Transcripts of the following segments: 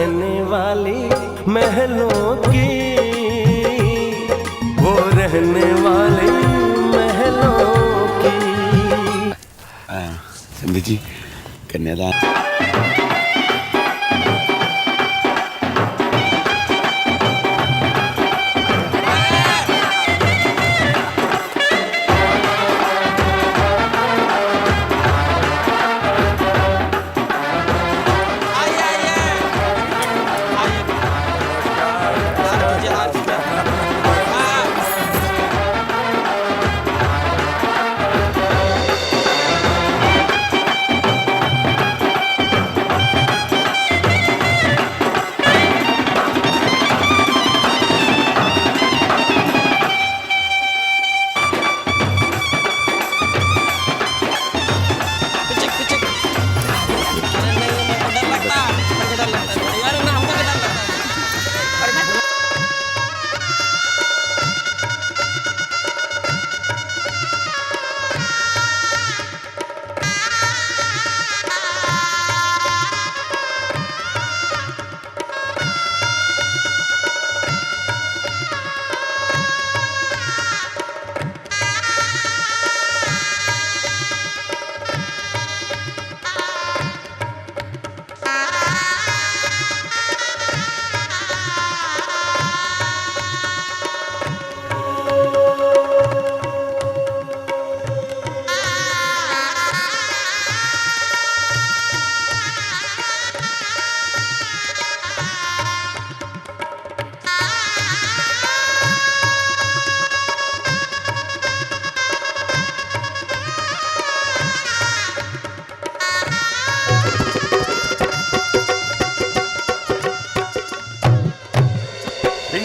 रहने वाली महलों की, वो रहने वाली महलों की। संदीप जी कन्यादान।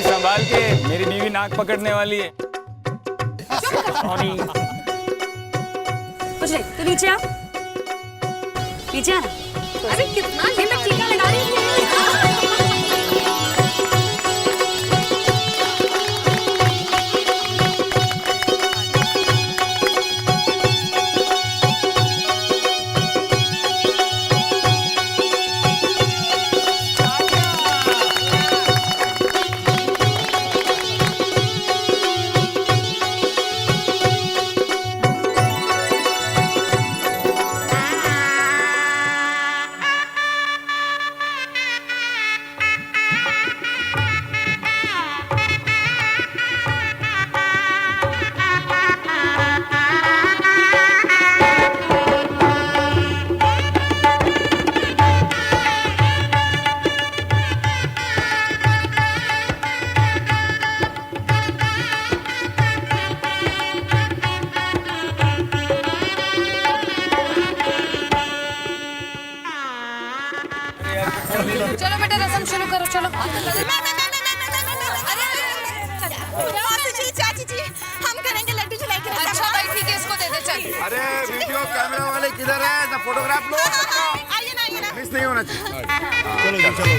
संभाल के, मेरी बीवी नाक पकड़ने वाली है। सॉरी। कुछ नहीं, तू नीचे आ। नीचे आ। अरे कितना मैं टीका लगा रही हूँ। चलो बेटा रस्म शुरू करो, चलो। चाची जी हम करेंगे लड्डू जलाई के। अच्छा भाई ठीक है, इसको दे दे चल। अरे वीडियो कैमरा वाले किधर है? ना फोटोग्राफ लो। आइए ना, आइए ना। मिस नहीं होना चाहिए। चलो जी चलो।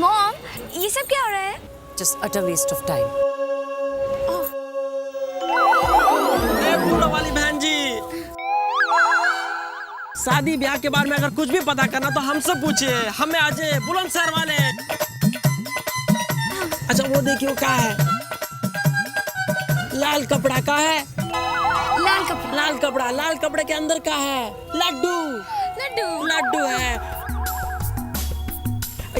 मॉम, ये सब क्या हो रहा है? Just utter waste of time. वाली बहन जी, शादी ब्याह के बारे में अगर कुछ भी पता करना तो हमसे पूछिए, हमें आज बुलंदशहर वाले। अच्छा वो देखिए क्या है, लाल कपड़ा का है। लाल कपड़ा। लाल कपड़े के अंदर का है लड्डू। लड्डू है।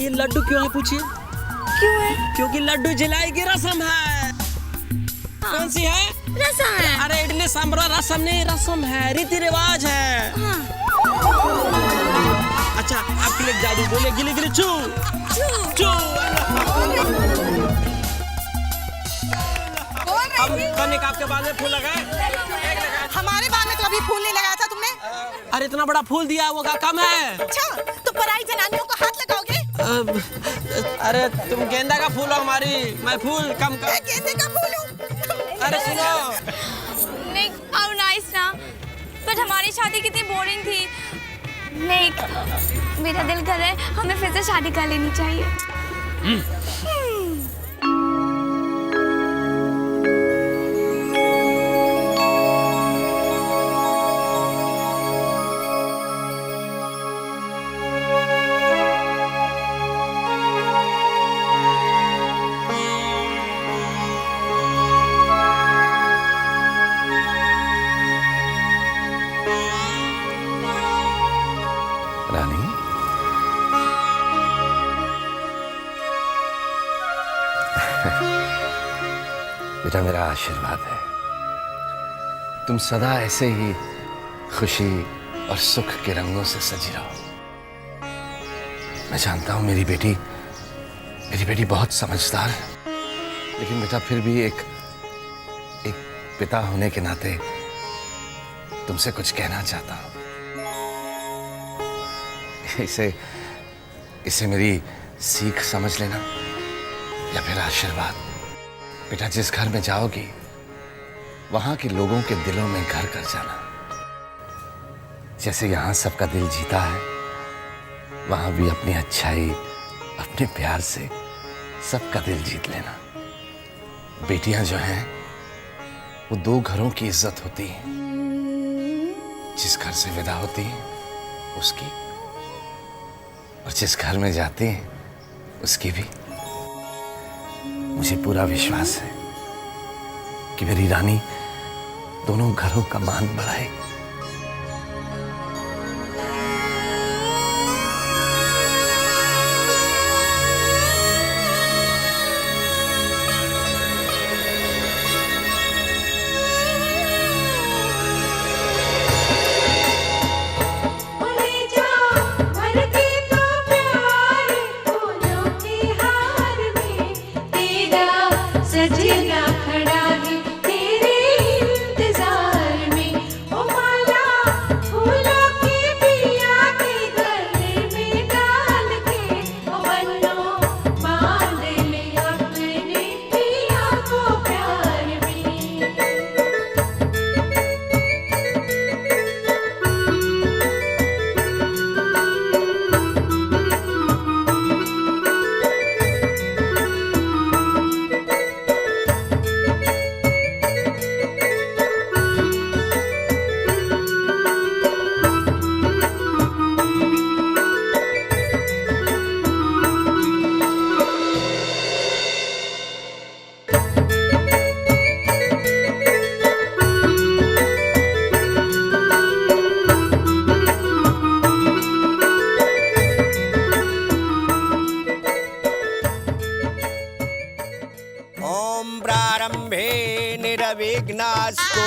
ये लड्डू क्यों है पूछिए? क्यों है? क्योंकि लड्डू जलाई की रस्म है। कौन सी है? रस्म है। अरे इडली सांभर रस्म नहीं, रस्म है, रीति रिवाज है। अच्छा आपके लिए जादू बोले, गिली गिली चू चू। हम कनिक आपके बाल में फूल लगाए? हमारे बाल में तो अभी फूल नहीं लगाया था तुमने। अरे इतना बड़ा फूल दिया, वो कम है। अच्छा तो पराई जनानियों को हाथ लगाओगे? अरे तुम गेंदा का फूल हो हमारी, मैं फूल कम कर। गेंदे का फूल हूँ। अरे सुनो, निक, हाउ नाइस ना, बट हमारी शादी कितनी बोरिंग थी। निक, मेरा दिल कर रहा है हमें फिर से शादी कर लेनी चाहिए। बेटा मेरा आशीर्वाद है, तुम सदा ऐसे ही खुशी और सुख के रंगों से सजी रहो। मैं जानता हूं मेरी बेटी बहुत समझदार है, लेकिन बेटा फिर भी एक पिता होने के नाते तुमसे कुछ कहना चाहता हूं। इसे मेरी सीख समझ लेना या फिर आशीर्वाद। बेटा जिस घर में जाओगी वहां के लोगों के दिलों में घर कर जाना। जैसे यहां सबका दिल जीता है, वहां भी अपनी अच्छाई, अपने प्यार से सबका दिल जीत लेना। बेटियां जो हैं वो दो घरों की इज्जत होती है, जिस घर से विदा होती हैं उसकी, और जिस घर में जाती हैं उसकी भी। मुझे पूरा विश्वास है कि मेरी रानी दोनों घरों का मान बढ़ाएगी। सजना खड़ा है तेरे इंतजार में, ओ माला फूलों की पिया के गले में डाल के, ओ बन्नो बांध ले अपने पिया को प्यार में। ओम प्रारंभे निरविघ्नास्तु।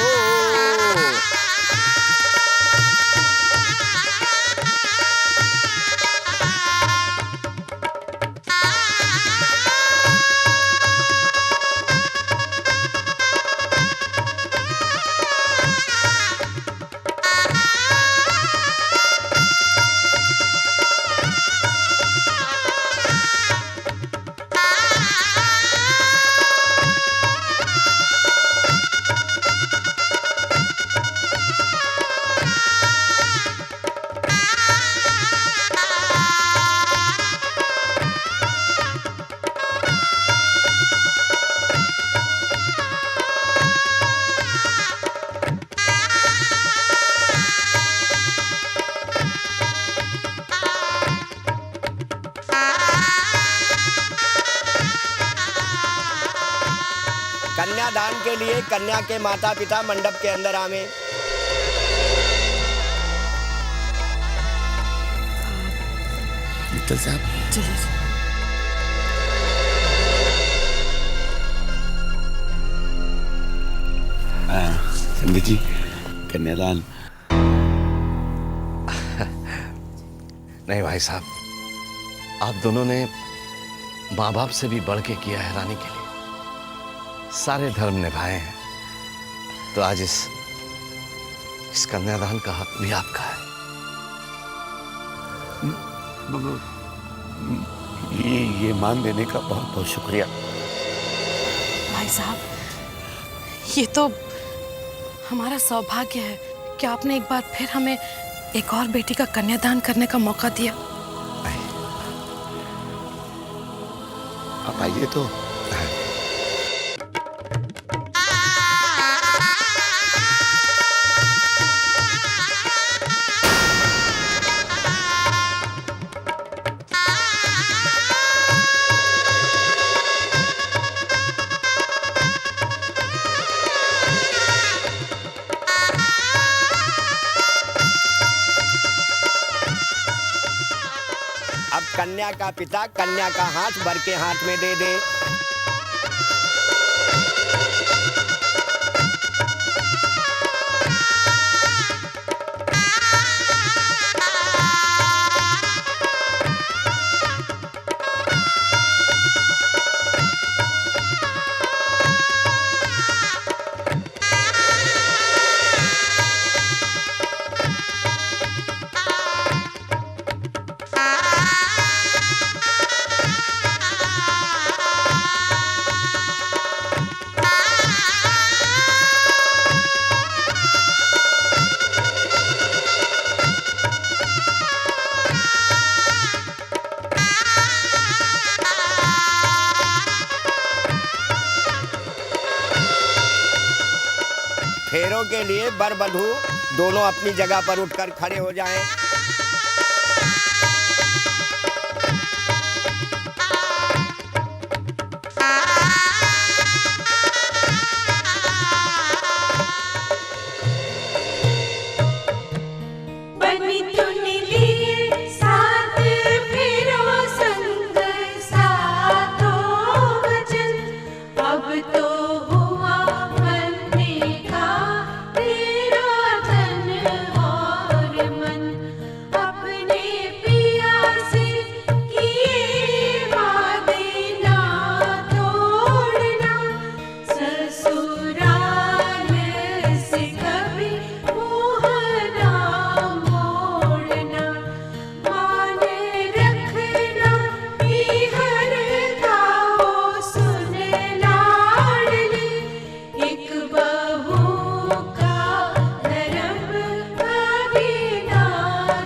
कन्यादान के लिए कन्या के माता पिता मंडप के अंदर आवे। मित्तल साहब चलिए। संदीप जी कन्यादान। नहीं भाई साहब, आप दोनों ने माँ बाप से भी बढ़ के किया है रानी के लिए, सारे धर्म निभाए हैं, तो आज इस कन्यादान का हक भी आपका है। ये मान देने का बहुत बहुत शुक्रिया। भाई साहब, ये तो हमारा सौभाग्य है कि आपने एक बार फिर हमें एक और बेटी का कन्यादान करने का मौका दिया। आप आइए तो। अब कन्या का पिता कन्या का हाथ वर के हाथ में दे दे। फेरों के लिए वर वधू दोनों अपनी जगह पर उठकर खड़े हो जाएं। बनी तूने लिए साथ फेरों संग साथों वचन, अब तो हुआ बनने का तेरा तन और मन। अपने पिया से किए वादे ना तोड़ना, ससुराल से कभी मुँह ना मोड़ना। मान रखना हर गाओ सुन लाडली, एक बहू का धर्म कभी ना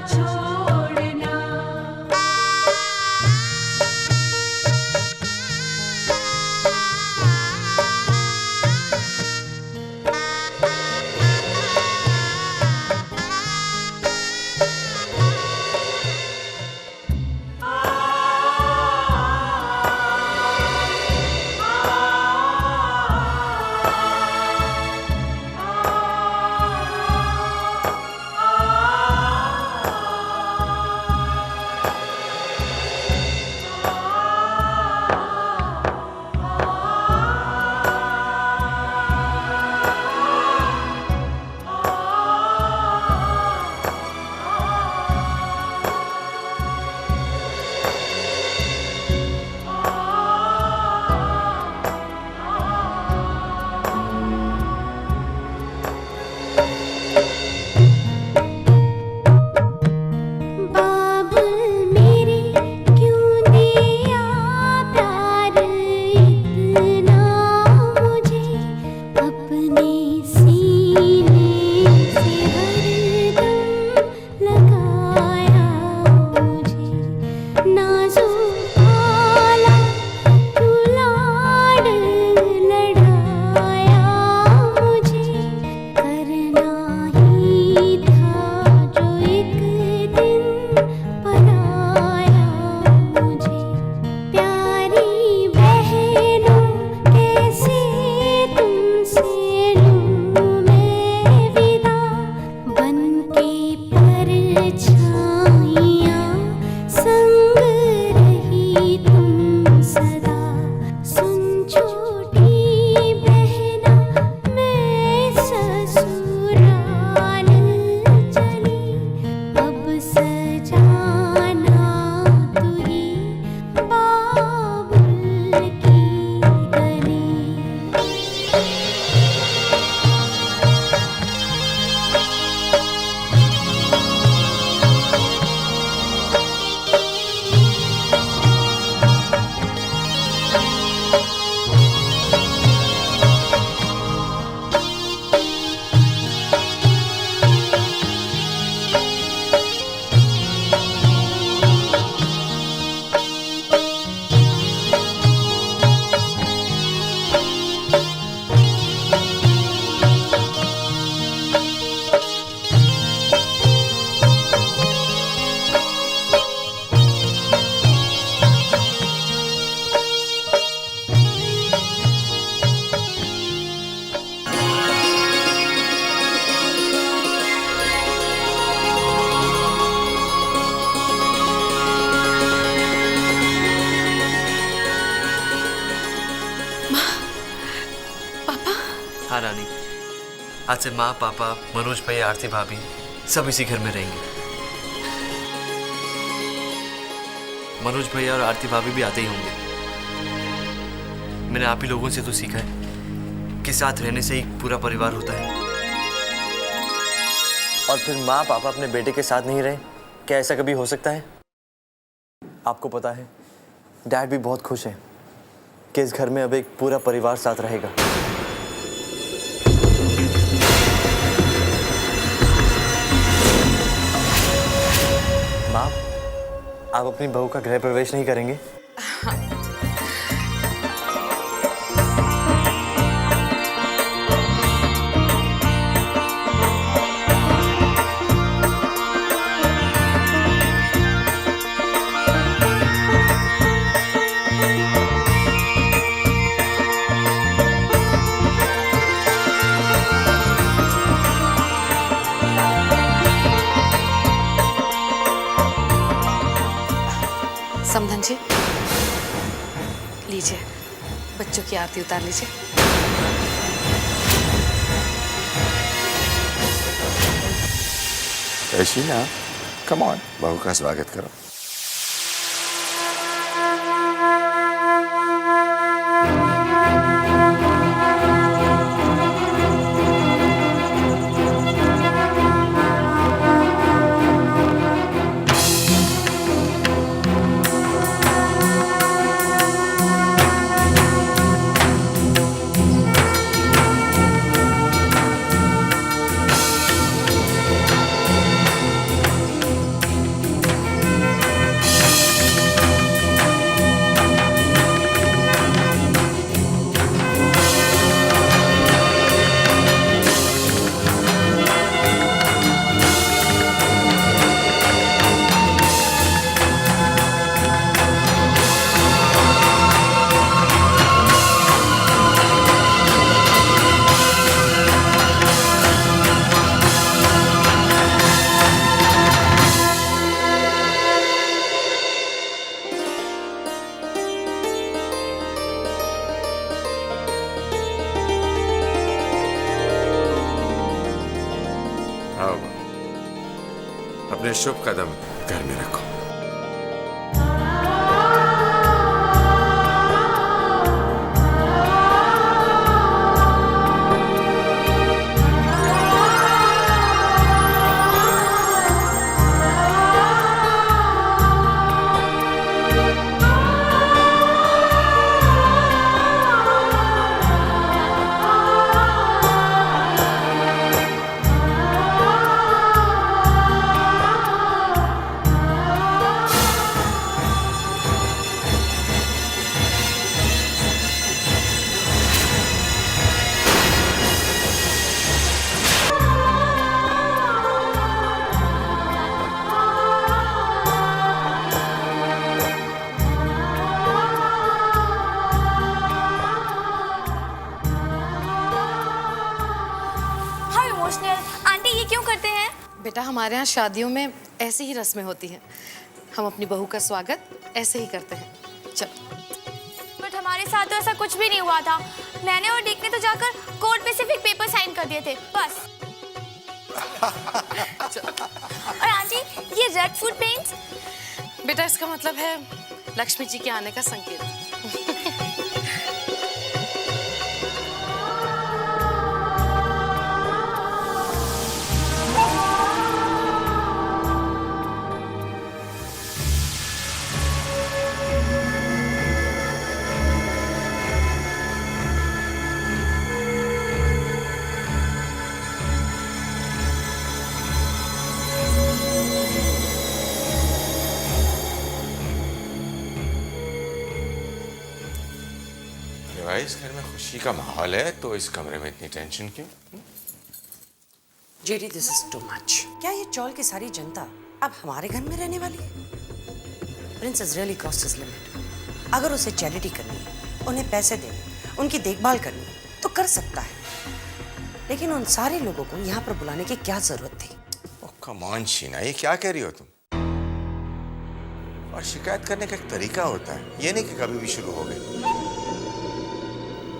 छोड़ना। बाबुल मेरे क्यों दिया प्यार इतना मुझे, अपने सीने से हरदम लगाया मुझे। नाजुक आला तू लाड लड़ाया मुझे, करना ही था जो एक दिन पराया मुझे। प्यारी बहनों कैसे तुमसे लूं मैं विदा, बन के परछाइयाँ संग रही तुम सदा। सुन छोटी बहना मैं ससुराल चली, अब सजाना तू ही बाबुल की गली। हाँ रानी, आज से माँ, पापा, मनोज भाई, आरती भाभी सब इसी घर में रहेंगे। मनोज भैया और आरती भाभी भी आते ही होंगे। मैंने आप ही लोगों से तो सीखा है कि साथ रहने से ही पूरा परिवार होता है। और फिर माँ पापा अपने बेटे के साथ नहीं रहे, क्या ऐसा कभी हो सकता है? आपको पता है डैड भी बहुत खुश है कि इस घर में अब एक पूरा परिवार साथ रहेगा। माँ, आप अपनी बहू का गृह प्रवेश नहीं करेंगे? लीजिए, बच्चों की आरती उतार लीजिए। ऐसी ना, कम ऑन, बहू का स्वागत करो। आओ, अपने शुभ कदम घर में रखो। बेटा, हमारे यहाँ शादियों में ऐसी ही रस्में होती हैं। हम अपनी बहू का स्वागत ऐसे ही करते हैं। चलो। बट हमारे साथ तो ऐसा कुछ भी नहीं हुआ था। मैंने और डिक ने तो जाकर कोर्ट पे सिर्फ एक पेपर साइन कर दिए थे, बस। और आंटी, ये रेड फूड पेंट्स? बेटा, इसका मतलब है लक्ष्मी जी के आने का संकेत। भाई, इस घर में खुशी का माहौल है तो इस कमरे में इतनी टेंशन क्यों? JD, this is too much. क्या ये चौल की सारी जनता अब हमारे घर में रहने वाली है? Prince is really crossed his limit. अगर उसे चैरिटी करनी है, उन्हें पैसे देने, उनकी देखभाल करनी है, तो कर सकता है, लेकिन उन सारे लोगों को यहाँ पर बुलाने की क्या जरूरत थी? ओह कम ऑन शीना, ये क्या कह रही हो तुम? और शिकायत करने का एक तरीका होता है, ये नहीं कि कभी भी शुरू हो गई।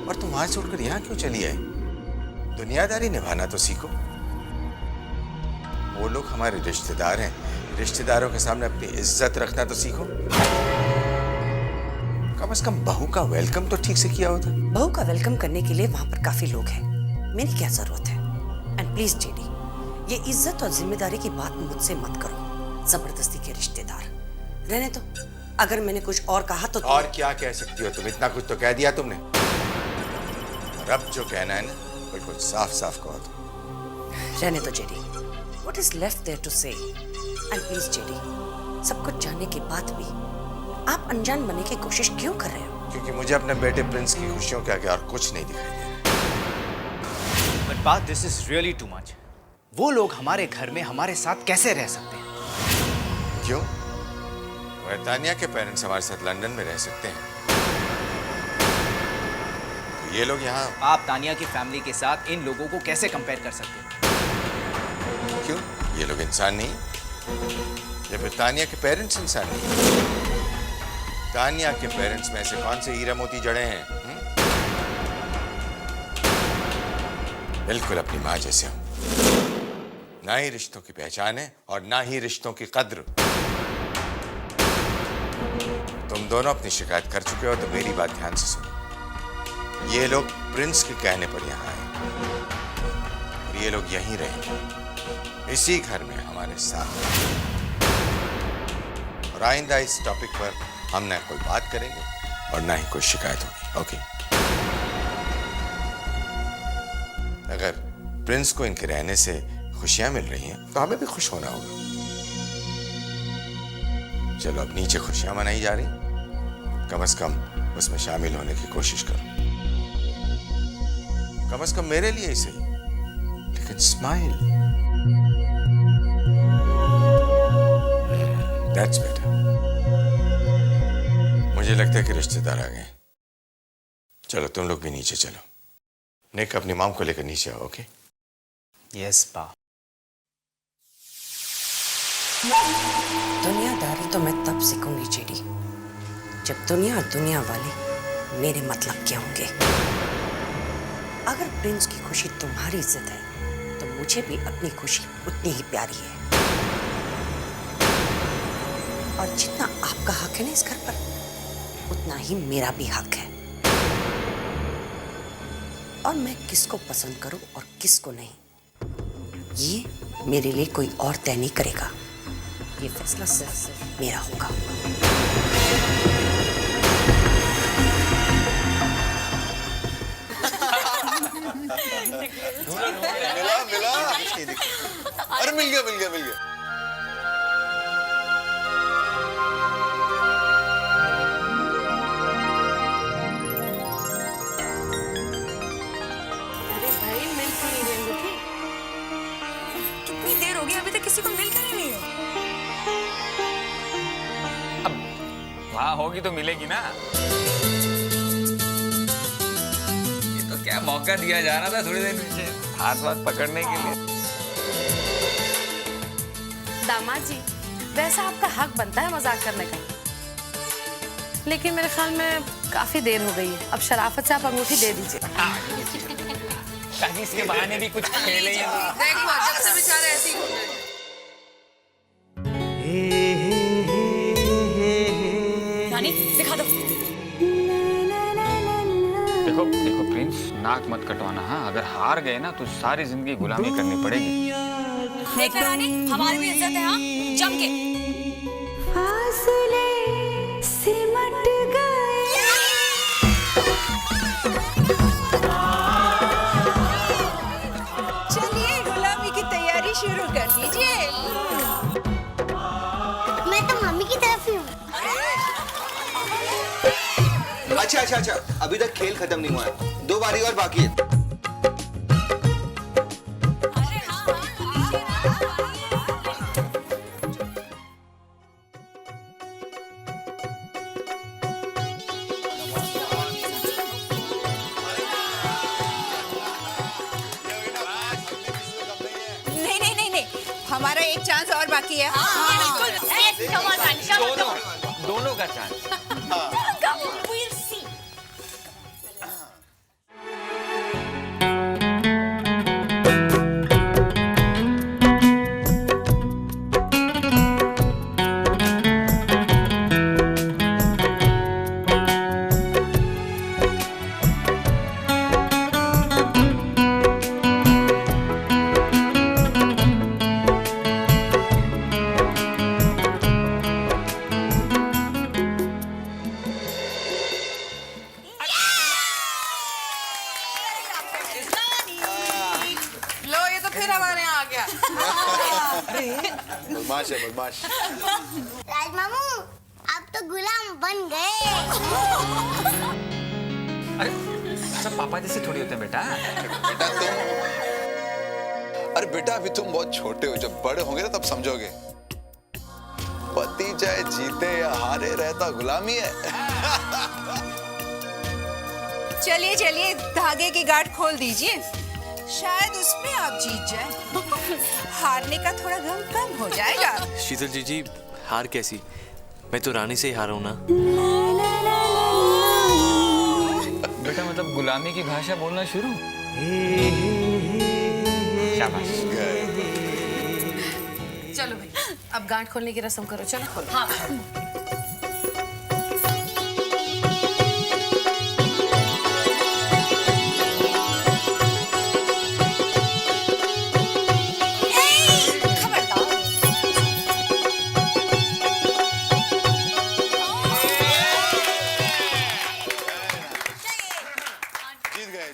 और तुम वहां से उठकर यहाँ क्यों चली आई? दुनियादारी निभाना तो सीखो। वो लोग हमारे रिश्तेदार हैं, रिश्तेदारों के सामने अपनी इज्जत रखना तो सीखो। कम से कम बहू का वेलकम तो ठीक से किया होता। बहू का वेलकम करने के लिए वहां पर काफी लोग हैं, मेरी क्या जरूरत है? एंड प्लीज जेडी, ये इज्जत और जिम्मेदारी की बात मुझसे मत करो। जबरदस्ती के रिश्तेदार रहने दो। अगर मैंने कुछ और कहा तो और क्या कह सकती हो तुम? इतना कुछ तो कह दिया तुमने। और अब जो कहना है ना, बिल्कुल साफ साफ कहो तुम। रहने दो JD. What is left there to say? And please JD, सब कुछ जानने के बाद भी आप अनजान बनने की कोशिश क्यों कर रहे हो? क्योंकि मुझे अपने बेटे प्रिंस की खुशियों के आगे और कुछ नहीं दिखाई दे रहा। But बात this is really too much. वो लोग हमारे घर में हमारे साथ कैसे रह सकते हैं? क्यों? तानिया के पेरेंट्स हमारे साथ लंदन में रह सकते हैं, तो ये लोग यहाँ। आप तानिया की फैमिली के साथ इन लोगों को कैसे कंपेयर कर सकते हैं? क्यों? ये लोग इंसान नहीं? या फिर तानिया के पेरेंट्स इंसान नहीं? तान्या के पेरेंट्स में ऐसे कौन से हीरा मोती जड़े हैं? बिल्कुल अपनी माँ जैसे हूं। ना ही रिश्तों की पहचान है और ना ही रिश्तों की कद्र। तुम दोनों अपनी शिकायत कर चुके हो तो मेरी बात ध्यान से सुनो। ये लोग प्रिंस के कहने पर यहाँ आए और ये लोग यहीं रहेंगे, इसी घर में हमारे साथ। और आइंदा इस टॉपिक पर हम ना कोई बात करेंगे और ना ही कोई शिकायत होगी। ओके? अगर प्रिंस को इनके रहने से खुशियां मिल रही हैं तो हमें भी खुश होना होगा। चलो अब नीचे खुशियां मनाई जा रही, कम से कम उसमें शामिल होने की कोशिश करो। कम से कम मेरे लिए ही सही, लेकिन स्माइल। That's better. मुझे लगता है कि रिश्तेदार आ गए। चलो तुम लोग भी नीचे चलो। निक अपनी मॉम को लेकर नीचे आओ। ओके? यस पा। दुनियादारी तो मैं तब सीखूंगी जेडी, जब दुनिया और दुनिया वाले मेरे मतलब के होंगे। अगर प्रिंस की खुशी तुम्हारी इज्जत है तो मुझे भी अपनी खुशी उतनी ही प्यारी है। और जितना आपका हक है ना इस घर पर, उतना ही मेरा भी हक है। और मैं किसको पसंद करूं और किसको नहीं, ये मेरे लिए कोई और तय नहीं करेगा। ये फैसला सिर्फ मेरा होगा। मिला। अरे मिल गया। कितनी देर हो गई अभी तक किसी को मिल कर ही नहीं है। वहाँ होगी तो मिलेगी ना। ये तो क्या मौका दिया जा रहा था थोड़ी देर पीछे हाथ पकड़ने के लिए। दामाद जी, वैसा आपका हक बनता है मजाक करने का, लेकिन मेरे ख्याल में काफी देर हो गई है। अब शराफत से आप अंगूठी दे दीजिए ताकि इसके बहाने भी कुछ खेले। देखो जब से बेचारे ऐसे ही घूम रहे। दिखा दो। देखो प्रिंस, नाक मत कटवाना। हाँ, अगर हार गए ना तो सारी जिंदगी गुलामी करनी पड़ेगी। देखा रानी, हमारी भी इज्जत है। हाँ, जम के। फासले सिमट गए। चलिए गुलामी की तैयारी शुरू कर दीजिए। मैं तो मम्मी की तरफ ही हूँ। अच्छा, अभी तक खेल खत्म नहीं हुआ है। 2 बारी और बाकी है। नहीं, हमारा एक चांस और बाकी है। दोनों का चांस। बदमाश। राज मामू, आप तो गुलाम बन गए। अरे सब पापा जैसे थोड़ी होते हैं बेटा। बेटा तुम, अरे बेटा अभी तुम बहुत छोटे हो, जब बड़े होंगे ना तब समझोगे। पति चाहे जीते या हारे, रहता गुलामी है। चलिए धागे की गांठ खोल दीजिए, शायद उसमें आप जीत जाए। हारने का थोड़ा गम कम हो जाएगा। शीतल जी, हार कैसी? मैं तो रानी से ही हारा हूं ना। गुलामी की भाषा बोलना शुरू। शाबाश। चलो भाई, अब गांठ खोलने की रस्म करो। चलो खोलो। हाँ।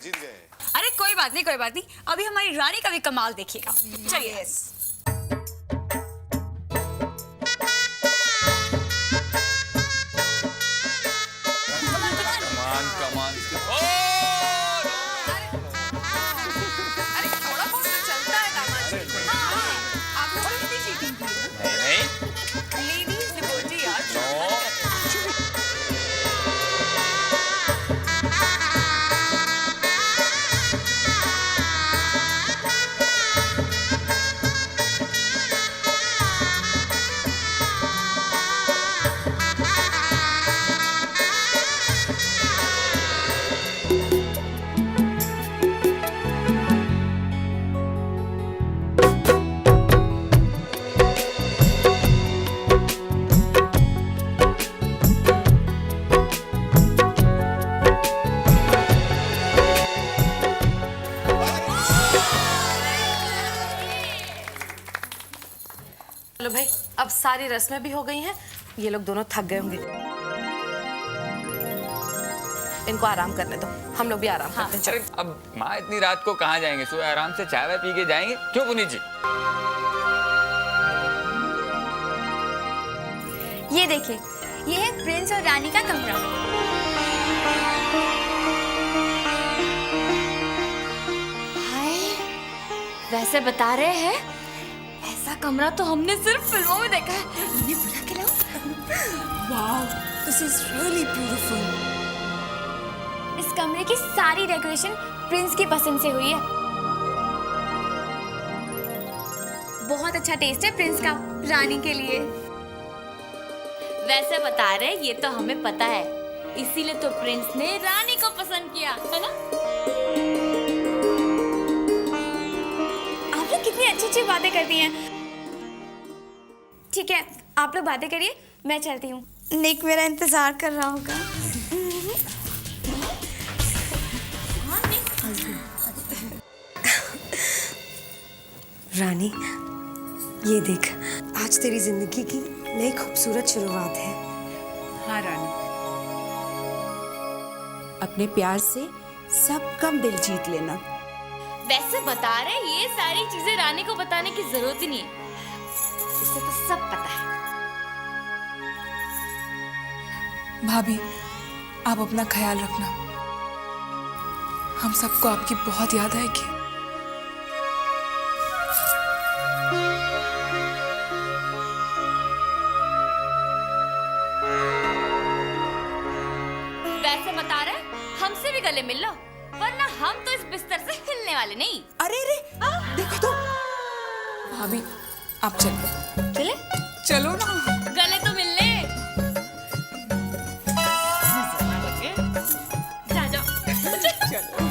जीत गए। अरे कोई बात नहीं, अभी हमारी रानी का भी कमाल देखिएगा। चलिए। कमान। अरे थोड़ा बहुत तो चलता है दामाद जी। हाँ, आप लोगों ने भी चीटिंग की है। नहीं। लेडीज डिवोटी यार। चलो भाई, अब सारी रस्में भी हो गई हैं। ये लोग दोनों थक गए होंगे, इनको आराम करने दो। हम लोग भी आराम करते हैं। चलो। अब माँ इतनी रात को कहाँ जाएंगे? सुबह आराम से चाय वाय पी के जाएंगे। क्यों पुनीत जी? ये देखिए, ये है प्रिंस और रानी का कमरा। हाय, वैसे बता रहे हैं ऐसा कमरा तो हमने सिर्फ फिल्मों में देखा है। इन्हें बुला के लाओ। Wow, this is really beautiful. इस कमरे की सारी डेकोरेशन प्रिंस की पसंद से हुई है। बहुत अच्छा टेस्ट है प्रिंस का रानी के लिए। वैसे बता रहे, ये तो हमें पता है, इसीलिए तो प्रिंस ने रानी को पसंद किया, है ना? आप लोग कितनी अच्छी बातें करती हैं। ठीक है, आप लोग बातें करिए, मैं चलती हूँ। निक मेरा इंतजार कर रहा होगा। रानी, ये देख, आज तेरी जिंदगी की नई खूबसूरत शुरुआत है। हाँ रानी, अपने प्यार से सबका दिल जीत लेना। वैसे बता रहे, ये सारी चीजें रानी को बताने की जरूरत ही नहीं है, उसे तो सब पता है। भाभी, आप अपना ख्याल रखना। हम सबको आपकी बहुत याद आएगी। वैसे बता रहे, हमसे भी गले मिल लो, वरना हम तो इस बिस्तर से हिलने वाले नहीं। अरे देखो तो। भाभी, आप चलो। चले? चलो ना। गले तो मिल ले। जा जाओ। चलो।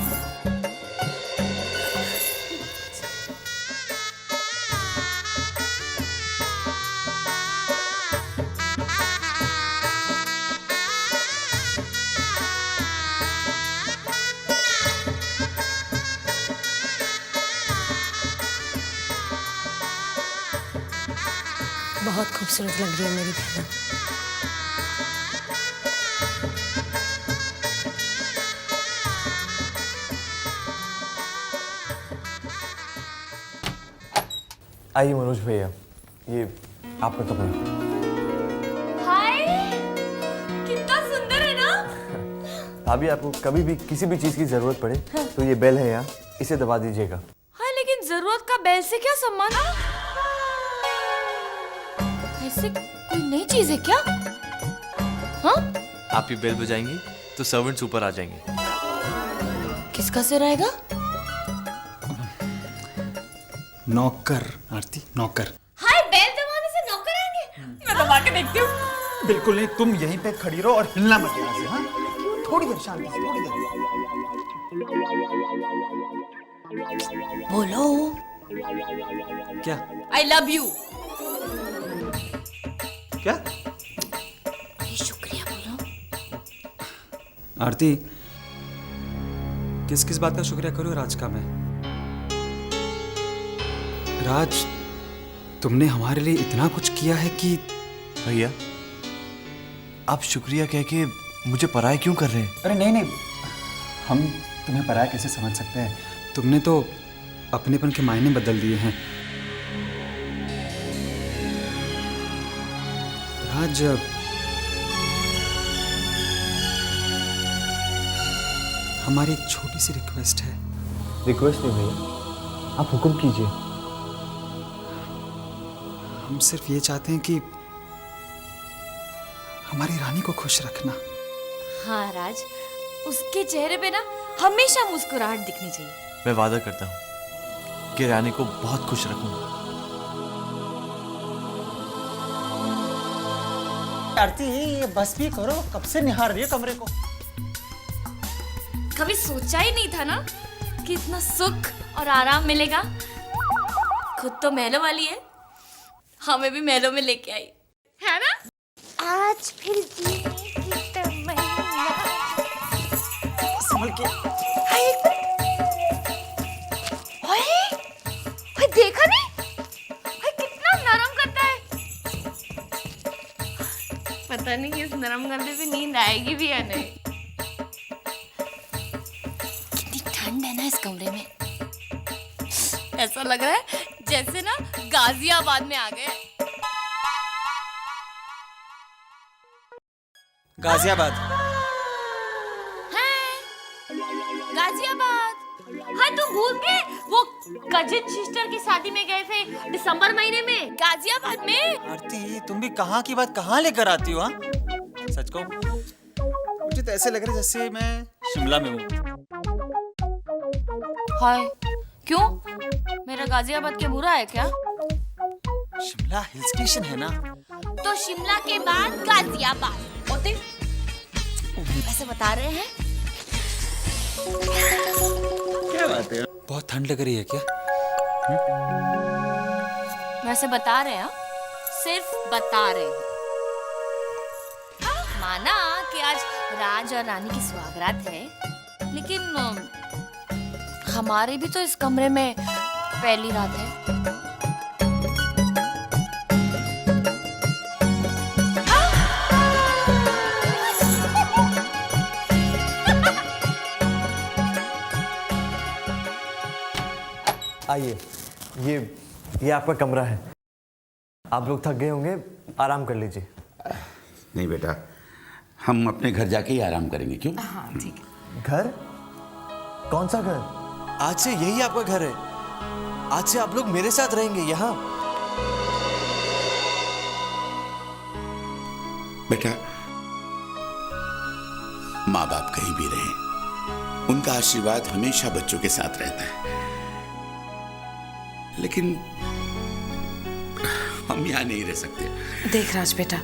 बहुत खूबसूरत लग रही है मेरी बहना। आइए मनोज भैया, ये आपका कपड़ा। हाय, कितना सुंदर है ना? भाभी, आपको कभी भी किसी भी चीज की जरूरत पड़े तो ये बेल है यहाँ, इसे दबा दीजिएगा। हाँ, लेकिन जरूरत का बेल से क्या संबंध? ऐसे कोई नई चीज है क्या? हाँ? आप ये बेल बजाएंगी तो सर्वेंट्स ऊपर आ जाएंगे। किसका सिर आएगा? नौकर आरती, नौकर। हाय, बेल दबाने से नौकर आएंगे? मैं दबा के देखती हूँ। बिल्कुल नहीं, तुम यहीं पे खड़ी रहो और हिलना मत यहाँ से। हाँ, थोड़ी देर शांति से, थोड़ी देर। बोलो। क्या? I love you. क्या? शुक्रिया बोलो। आरती, किस किस बात का शुक्रिया करूं राज का मैं? राज, तुमने हमारे लिए इतना कुछ किया है कि भैया, आप शुक्रिया कह के मुझे पराया क्यों कर रहे हैं? अरे नहीं नहीं, हम तुम्हें पराया कैसे समझ सकते हैं? तुमने तो अपनेपन के मायने बदल दिए हैं। राज, हमारी एक छोटी सी रिक्वेस्ट है। रिक्वेस्ट नहीं भैया, आप हुक्म कीजिए। हम सिर्फ ये चाहते हैं कि हमारी रानी को खुश रखना। हाँ राज, उसके चेहरे पे ना हमेशा मुस्कुराहट दिखनी चाहिए। मैं वादा करता हूँ कि रानी को बहुत खुश रखूंगा। आरती, ये बस भी करो, कब से निहार रही है कमरे को। कभी सोचा ही नहीं था ना कि इतना सुख और आराम मिलेगा। खुद तो महलों वाली है, हमें भी महलों में लेके आई है ना। आज फिर जीने की तमन्ना। संभल के। ओए, देखा नहीं? कितना नरम करता है। पता नहीं इस नरम गंदे पे नींद आएगी भी या नहीं। कितनी ठंड है ना इस कमरे में। ऐसा लग रहा है जैसे ना गाजियाबाद में आ गए। गाजियाबाद? गाजियाबाद? हाँ, तुम भूल गए वो कजिन सिस्टर की शादी में गए थे दिसंबर महीने में गाजियाबाद में। आरती, तुम भी कहाँ की बात कहाँ लेकर आती हो? हाँ, सच को मुझे तो ऐसे लग रहा है जैसे मैं शिमला में हूँ। हाय, क्यों? मेरा गाजियाबाद क्या बुरा है क्या? शिमला हिल स्टेशन है ना। तो शिमला के बाद गाजियाबाद होते। ऐसे बता रहे हैं। क्या बात है? बहुत ठंड लग रही है क्या? वैसे बता रहे हैं, सिर्फ बता रहे हैं। माना कि आज राज और रानी की सुहागरात है, लेकिन हमारी भी तो इस कमरे में पहली रात है। आइए, ये आपका कमरा है। आप लोग थक गए होंगे, आराम कर लीजिए। नहीं बेटा, हम अपने घर जाके ही आराम करेंगे। क्यों? हाँ ठीक है। घर? कौन सा घर? आज से यही आपका घर है। आज से आप लोग मेरे साथ रहेंगे यहाँ। बेटा, माँ बाप कहीं भी रहें, उनका आशीर्वाद हमेशा बच्चों के साथ रहता है। लेकिन हम यहाँ नहीं रह सकते। देख राज बेटा,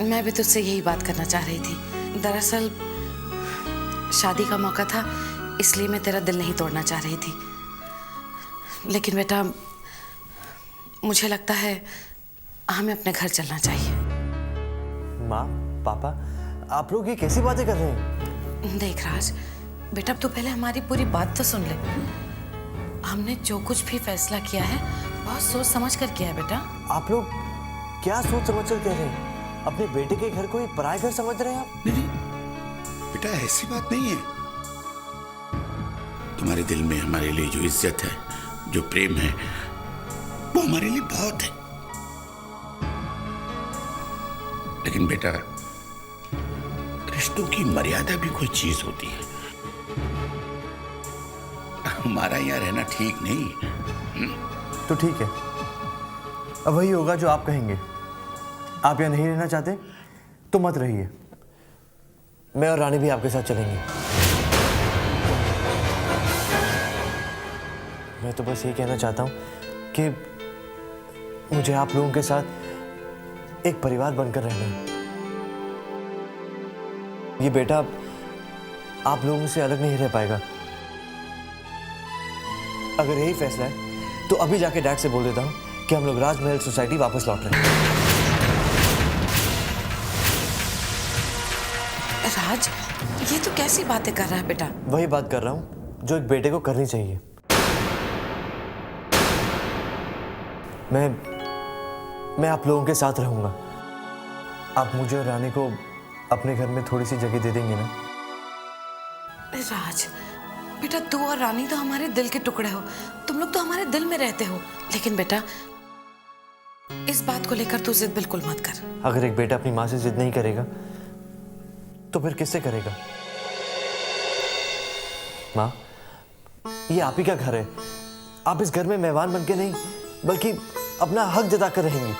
मैं भी तुझसे यही बात करना चाह रही थी। दरअसल शादी का मौका था, इसलिए मैं तेरा दिल नहीं तोड़ना चाह रही थी। लेकिन बेटा, मुझे लगता है हमें अपने घर चलना चाहिए। माँ, पापा, आप लोग ये कैसी बातें कर रहे हैं? देख राज बेटा, अब तो पहले हमारी पूरी बात तो सुन ले। हमने जो कुछ भी फैसला किया है बहुत सोच समझ कर किया है बेटा। आप लोग क्या सोच समझ कर कह रहे हैं? अपने बेटे के घर को ही पराया घर समझ रहे हैं आप? नहीं बेटा, ऐसी बात नहीं है। तुम्हारे दिल में हमारे लिए जो इज्जत है, जो प्रेम है, वो हमारे लिए बहुत है। लेकिन बेटा, रिश्तों की मर्यादा भी कोई चीज होती है। हमारा यहाँ रहना ठीक नहीं। तो ठीक है, अब वही होगा जो आप कहेंगे। आप यहाँ नहीं रहना चाहते तो मत रहिए। मैं और रानी भी आपके साथ चलेंगे। मैं तो बस ये कहना चाहता हूँ कि मुझे आप लोगों के साथ एक परिवार बनकर रहना है। ये बेटा आप लोगों से अलग नहीं रह पाएगा। अगर यही फैसला है तो अभी जाके डैड से बोल देता हूँ कि हम लोग राजमहल सोसाइटी वापस लौट रहे हैं। राज, ये तो कैसी बातें कर रहा है बेटा? वही बात कर रहा हूँ जो एक बेटे को करनी चाहिए। मैं आप लोगों के साथ रहूंगा। आप मुझे और रानी को अपने घर में थोड़ी सी जगह दे देंगे ना? राज बेटा, तू और रानी तो हमारे दिल के टुकड़े हो, तुम लोग तो हमारे दिल में रहते हो। लेकिन बेटा, इस बात को लेकर तू जिद बिल्कुल मत कर। अगर एक बेटा अपनी माँ से जिद नहीं करेगा तो फिर किससे करेगा? माँ, ये आप ही का घर है। आप इस घर में मेहमान बन के नहीं बल्कि अपना हक जता कर रहेंगी।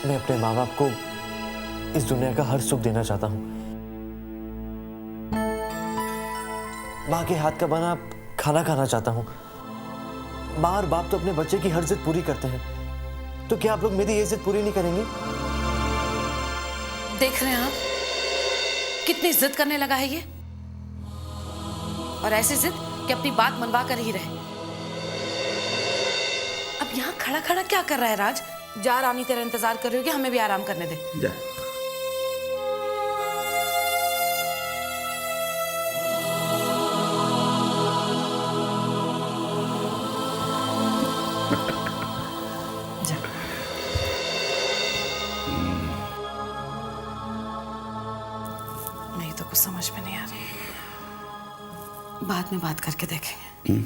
मैं अपने माँ बाप को इस दुनिया का हर सुख देना चाहता हूँ। माँ के हाथ का बना खाना खाना चाहता हूँ। माँ और बाप तो अपने बच्चे की हर जिद पूरी करते हैं, तो क्या आप लोग मेरी ये जिद पूरी नहीं करेंगे? देख रहे हैं आप कितनी जिद करने लगा है ये, और ऐसी जिद कि अपनी बात मनवा कर ही रहे। अब यहाँ खड़ा खड़ा क्या कर रहा है राज? जा, रानी तेरा इंतजार कर रही होगी, हमें भी आराम करने दे। जा। नहीं तो कुछ समझ में नहीं आ रही, बाद में बात करके देखेंगे।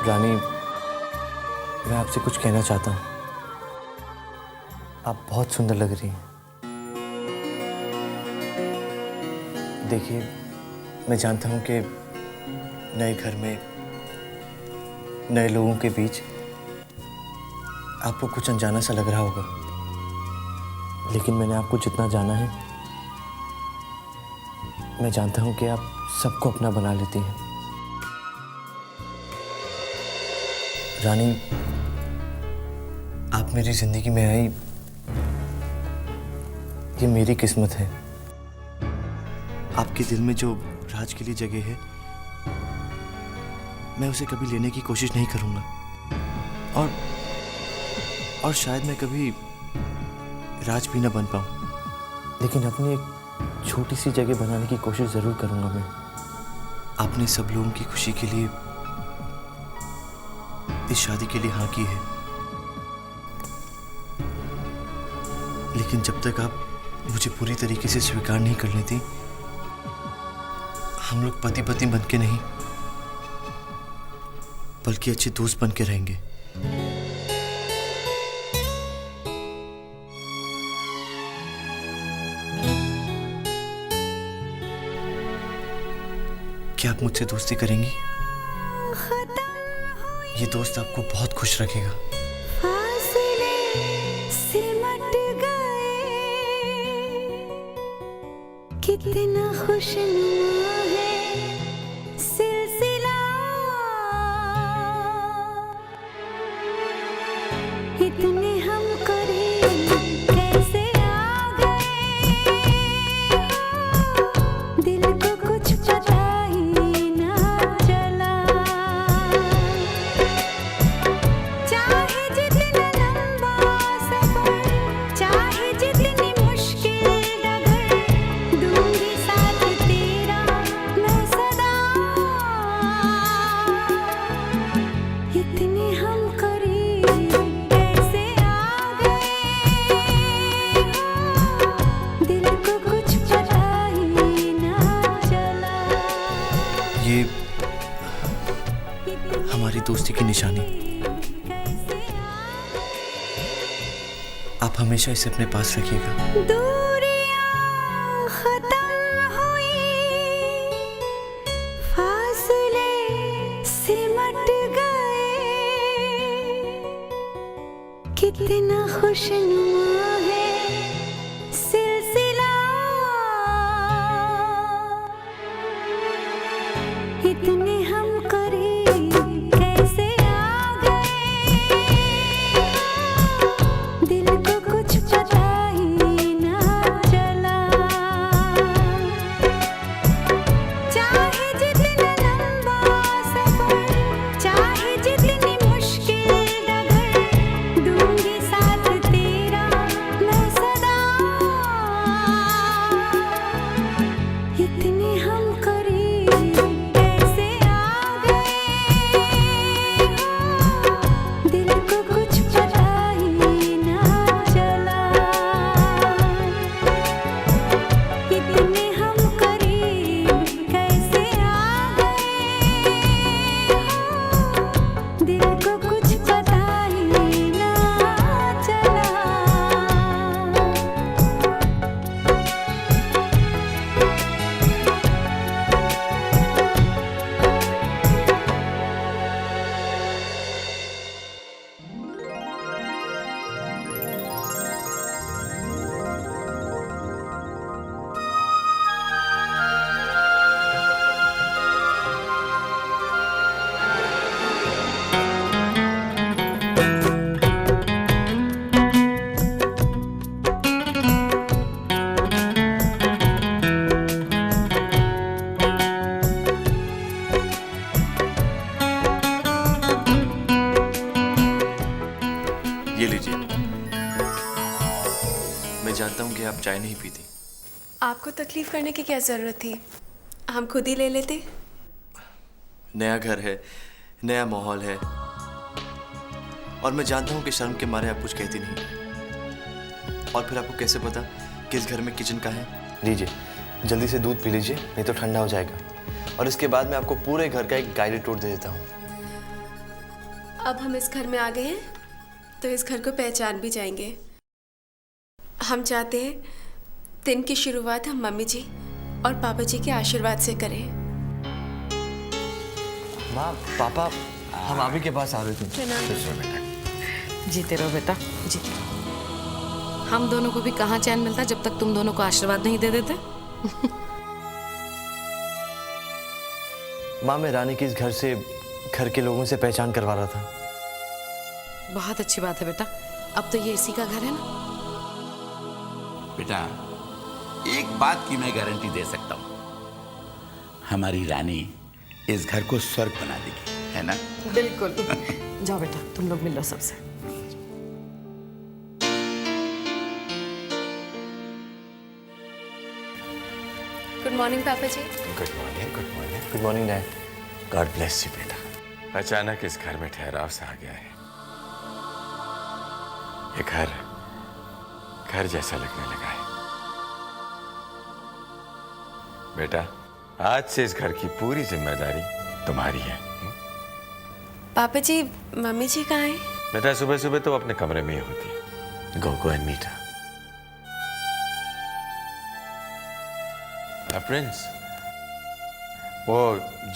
रानी, मैं आपसे कुछ कहना चाहता हूँ। आप बहुत सुंदर लग रही हैं। देखिए, मैं जानता हूँ कि नए घर में नए लोगों के बीच आपको कुछ अनजाना सा लग रहा होगा, लेकिन मैंने आपको जितना जाना है, मैं जानता हूँ कि आप सबको अपना बना लेती हैं। रानी, आप मेरी जिंदगी में आई, ये मेरी किस्मत है। आपके दिल में जो राज के लिए जगह है, मैं उसे कभी लेने की कोशिश नहीं करूंगा, और शायद मैं कभी राज भी ना बन पाऊं, लेकिन अपनी एक छोटी सी जगह बनाने की कोशिश जरूर करूंगा मैं। आपने सब लोगों की खुशी के लिए इस शादी के लिए हाँ की है, लेकिन जब तक आप मुझे पूरी तरीके से स्वीकार नहीं कर लेती, हम लोग पति पत्नी बन के नहीं बल्कि अच्छे दोस्त बन के रहेंगे। क्या आप मुझसे दोस्ती करेंगी? ये दोस्त आपको बहुत खुश रखेगा। सिमट गए, कितना खुशनुमा है सिलसिला, इतने हम करीब कैसे आ गए, दिल को कुछ पता ही ना चला। चाहे जितना लंबा सफर, चाहे जितनी मुश्किल डगर, दूंगी साथ तेरा ये हमारी दोस्ती की निशानी। आप हमेशा इसे अपने पास रखिएगा। दूरियां खत्म हुई, फासले सिमट गए, कितना खुशनुमा है सिलसिला, इतने हम करीब कैसे आ गए, दिल को कुछ पता ही ना चला, चाहे जितना लंबा सफर, चाहे जितनी मुश्किल डगर, दूंगी साथ तेरा मैं सदा, इतने हम करीब कैसे आ गए, दिल को कुछ पता ही ना चला, इतने हम करीब कैसे आ गए, दिल को कुछ पता ही ना चला। ये लीजिए। मैं जानता हूँ कि आप चाय नहीं पीती। आपको तकलीफ करने की क्या ज़रूरत थी? हम खुद ही ले लेते। नया घर है, नया माहौल है, और मैं जानता हूँ कि शर्म के मारे आप कुछ कहती नहीं। और फिर आपको कैसे पता किस घर में किचन का है? लीजिए, जल्दी से दूध पी लीजिए, नहीं तो ठंडा हो जाएगा। और इसके बाद मैं आपको पूरे घर का एक गाइडेड टूर दे देता हूँ। अब हम इस घर में आ गए हैं तो इस घर को पहचान भी जाएंगे। हम चाहते हैं दिन की शुरुआत हम मम्मी जी और पापा जी के आशीर्वाद से करें। माँ, पापा, हम आप ही के पास आ रहे थे। जीते रहो बेटा, जीते रहो। हम दोनों को भी कहाँ चैन मिलता जब तक तुम दोनों को आशीर्वाद नहीं दे देते। माँ, मैं रानी की इस घर से, घर के लोगों से पहचान करवा रहा था। बहुत अच्छी बात है बेटा, अब तो ये इसी का घर है ना। बेटा, एक बात की मैं गारंटी दे सकता हूँ, हमारी रानी इस घर को स्वर्ग बना देगी, है ना? बिल्कुल। जाओ बेटा, तुम लोग मिल लो सबसे। गुड मॉर्निंग पापा जी। Good morning, good morning. Good morning dad. God bless you बेटा। अचानक इस घर में ठहराव सा आ गया है। ये घर जैसा लगने लगा है। बेटा, आज से इस घर की पूरी जिम्मेदारी तुम्हारी है। पापा जी, मम्मी जी कहाँ हैं? बेटा, सुबह सुबह तो अपने कमरे में ही होती है। Go and meet her. Prince, वो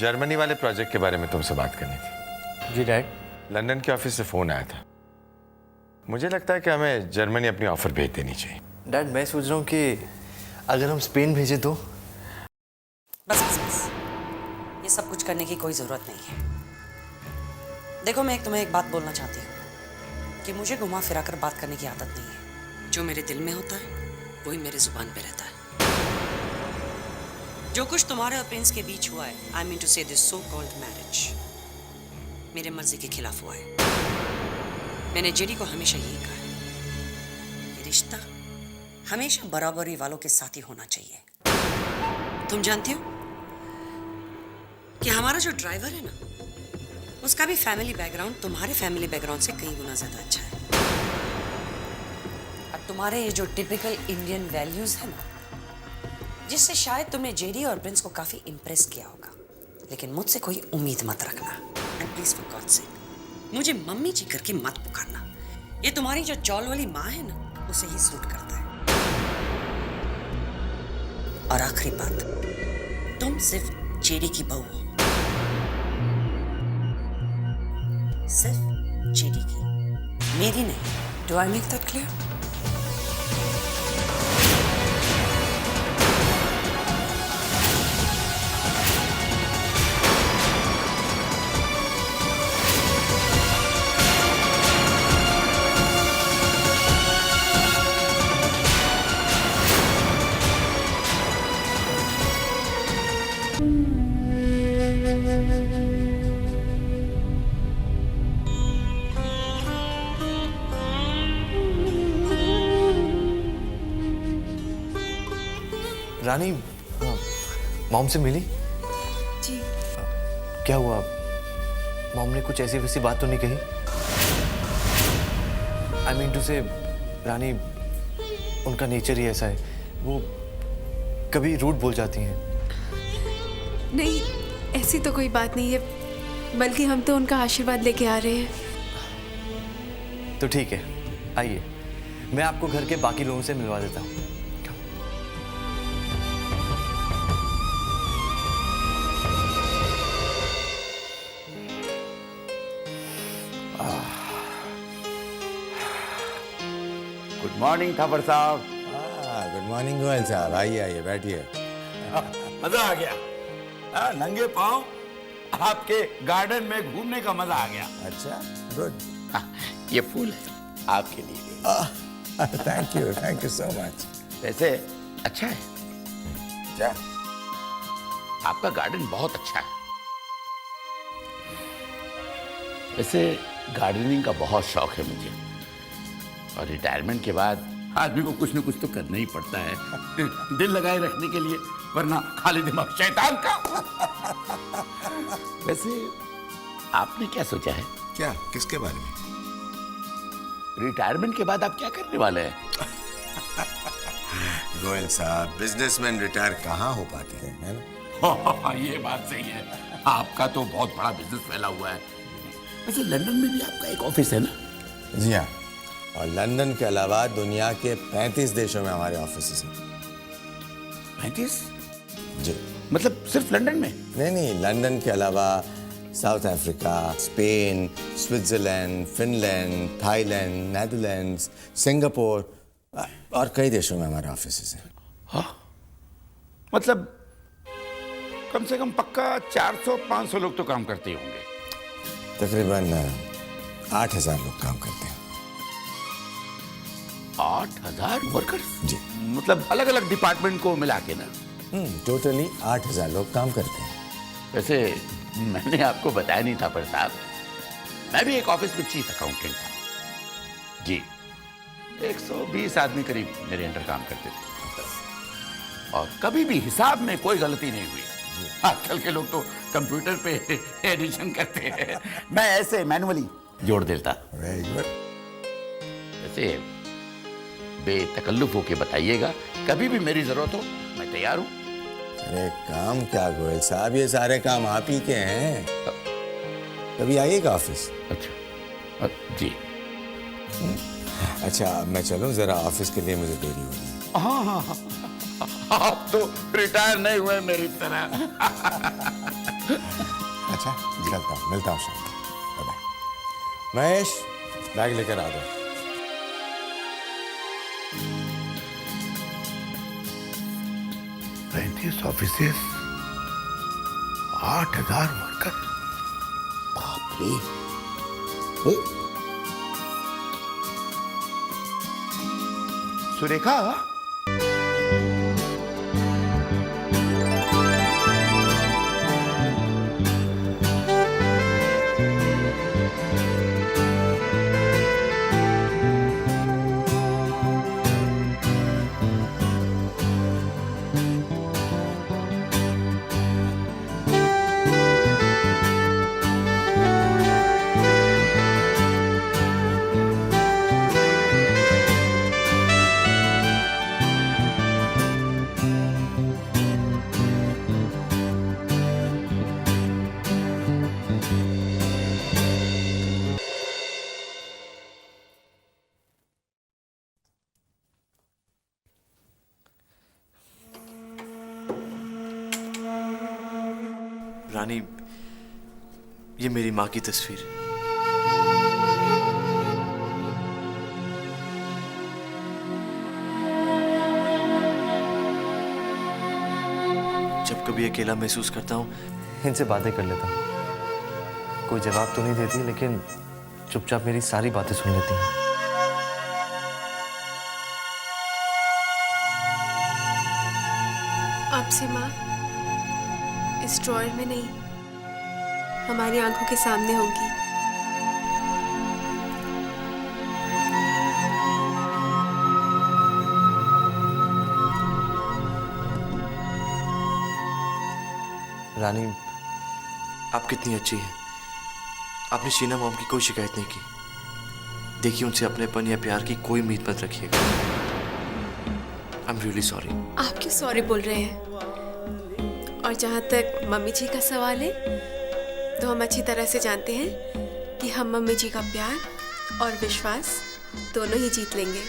जर्मनी वाले प्रोजेक्ट के बारे में तुमसे बात करनी थी। जी डैड। लंदन के ऑफिस से फोन आया था। मुझे लगता है कि हमें जर्मनी अपनी ऑफर भेज देनी चाहिए। डैड, मैं सोच रहा हूँ कि अगर हम स्पेन भेजें तो। बस बस बस, ये सब कुछ करने की कोई ज़रूरत नहीं है। देखो, मैं तुम्हें एक बात बोलना चाहती हूँ कि मुझे घुमा फिरा कर बात करने की आदत नहीं है। जो मेरे दिल में होता है वही मेरे जुबान पे रहता है। जो कुछ तुम्हारे और प्रिंस के बीच हुआ है, आई मीन टू से दिस सो कॉल्ड मैरिज, मेरे मर्जी के खिलाफ हुआ है। मैंने जेडी को हमेशा यही कहा है, ये रिश्ता हमेशा बराबरी वालों के साथ ही होना चाहिए। तुम जानती हो कि हमारा जो ड्राइवर है ना, उसका भी फैमिली बैकग्राउंड तुम्हारे फैमिली बैकग्राउंड से कई गुना ज्यादा अच्छा है। और तुम्हारे ये जो टिपिकल इंडियन वैल्यूज है ना, जिससे शायद तुमने जेडी और प्रिंस को काफी इम्प्रेस किया होगा, लेकिन मुझसे कोई उम्मीद मत रखना। And please for God sake मुझे मम्मी जी करके मत पुकारना। ये तुम्हारी जो चौल वाली माँ है ना, उसे ही सूट करता है। और आखिरी बात, तुम सिर्फ जेडी की बहू हो, सिर्फ जेडी की, मेरी नहीं। Do I make that clear? Rani, mom से मिली? जी। क्या हुआ? मॉम ने कुछ ऐसी वैसी बात तो नहीं कही? आई मीन टू से रानी, उनका नेचर ही ऐसा है, वो कभी रूड बोल जाती हैं। नहीं, ऐसी तो कोई बात नहीं है, बल्कि हम तो उनका आशीर्वाद लेके आ रहे हैं। तो ठीक है, आइए, मैं आपको घर के बाकी लोगों से मिलवा देता हूँ। गुड मॉर्निंग थापर साहब। गुड मॉर्निंग गोयल साहब, आइए आइए बैठिए। मजा आ गया। नंगे पाँव आपके गार्डन में घूमने का मजा आ गया। अच्छा, गुड। ये फूल है आपके लिए। Thank you so much. वैसे अच्छा है क्या? आपका गार्डन बहुत अच्छा है। वैसे गार्डनिंग का बहुत शौक है मुझे, और रिटायरमेंट के बाद आदमी को कुछ न कुछ तो करना ही पड़ता है दिल लगाए रखने के लिए, वरना खाली दिमाग शैतान का। वैसे आपने क्या सोचा है? क्या? किसके बारे में? रिटायरमेंट के बाद आप क्या करने वाले हैं? गोयल साहब, बिजनेसमैन रिटायर कहाँ हो पाते हैं, है ना? ये बात सही है, आपका तो बहुत बड़ा बिजनेस फैला हुआ है। वैसे लंदन में भी आपका एक ऑफिस है ना? जी हाँ, और लंदन के अलावा दुनिया के 35 देशों में हमारे ऑफिस हैं। 35? जी। मतलब सिर्फ लंदन में? नहीं, लंदन के अलावा south Africa, Spain, Switzerland, Finland, Thailand, Netherlands, Singapore और कई देशों में हमारे ऑफिस हैं। हाँ, मतलब कम से कम पक्का 400-500 लोग तो काम करते होंगे। तकरीबन 8,000 लोग काम करते हैं। 8,000 वर्कर्स? जी। मतलब अलग अलग डिपार्टमेंट को मिला के ना? टोटली 8,000 लोग काम करते हैं। वैसे मैंने आपको बताया नहीं था पर साहब, मैं भी एक ऑफिस में चीफ अकाउंटेंट था। जी, 120 आदमी करीब मेरे अंडर काम करते थे, और कभी भी हिसाब में कोई गलती नहीं हुई। आजकल के लोग तो कंप्यूटर पे एडिशन करते हैं, मैं ऐसे मैनुअली जोड़ देता। Very good. वैसे बेतकल्लुफ होके बताइएगा, कभी भी मेरी जरूरत हो मैं तैयार हूँ। अरे काम क्या गोयल साहब, ये सारे काम आप ही के हैं। कभी आइएगा ऑफिस। अच्छा जी। अच्छा, मैं चलूं जरा, ऑफिस के लिए मुझे देरी हो रही है। हाँ, आप तो रिटायर नहीं हुए मेरी तरह। अच्छा, चलता हूँ, मिलता हूँ शाम को। बाय। महेश, बैग लेकर आ जाओ। 35 ऑफिसेस, 8,000 वर्कर। बाप रे। सुरेखा, रानी, ये मेरी माँ की तस्वीर है। जब कभी अकेला महसूस करता हूँ, इनसे बातें कर लेता हूँ। कोई जवाब तो नहीं देती, लेकिन चुपचाप मेरी सारी बातें सुन लेती हैं। आपसे माँ इस ड्रॉयर में नहीं, हमारी आंखों के सामने होंगी। रानी, आप कितनी अच्छी हैं। आपने शीना मॉम की कोई शिकायत नहीं की। देखिए, उनसे अपनेपन या प्यार की कोई उम्मीद मत रखिएगा। I am really sorry. आप क्यों सॉरी बोल रहे हैं? और जहाँ तक मम्मी जी का सवाल है, तो हम अच्छी तरह से जानते हैं कि हम मम्मी जी का प्यार और विश्वास दोनों ही जीत लेंगे।